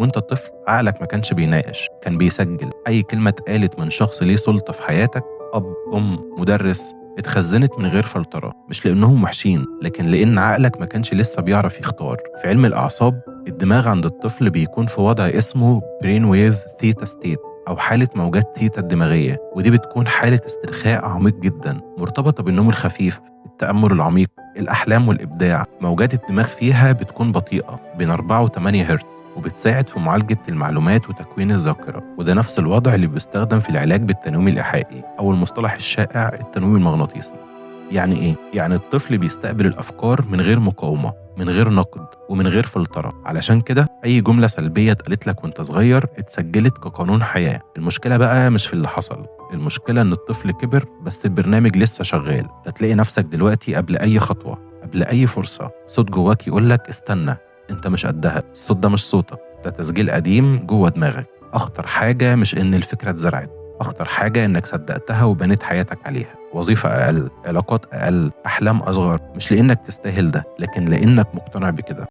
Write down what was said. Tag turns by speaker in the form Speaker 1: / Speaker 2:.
Speaker 1: وانت طفل عقلك ما كانش بيناقش، كان بيسجل أي كلمة اتقالت من شخص ليه سلطة في حياتك، أب، أم، مدرس، اتخزنت من غير فلترة، مش لأنهم وحشين لكن لأن عقلك ما كانش لسه بيعرف يختار. في علم الأعصاب الدماغ عند الطفل بيكون في وضع اسمه برين ويف ثيتا ستيت أو حالة موجات تيتا الدماغية، ودي بتكون حالة استرخاء عميق جدا مرتبطة بالنوم الخفيف، التأمل العميق، الأحلام والإبداع. موجات الدماغ فيها بتكون بطيئة بين 4 و 8 هرتز، وبتساعد في معالجة المعلومات وتكوين الذاكرة. وده نفس الوضع اللي بيستخدم في العلاج بالتنويم الإيحائي أو المصطلح الشائع التنويم المغناطيسي. يعني إيه؟ يعني الطفل بيستقبل الأفكار من غير مقاومة، من غير نقد، ومن غير فلترة. علشان كده أي جملة سلبية اتقالت لك وانت صغير اتسجلت كقانون حياة. المشكلة بقى مش في اللي حصل، المشكلة إن الطفل كبر بس البرنامج لسه شغال. فتلاقي نفسك دلوقتي قبل أي خطوة، قبل أي فرصة، صوت جواك يقولك استنى، انت مش قدها. الصوت ده مش صوتك، ده تسجيل قديم جوه دماغك. أخطر حاجة مش إن الفكرة اتزرعت، أخطر حاجة إنك صدقتها وبنيت حياتك عليها. وظيفة أقل، علاقات أقل، أحلام أصغر، مش لأنك تستاهل ده لكن لأنك مقتنع بكده.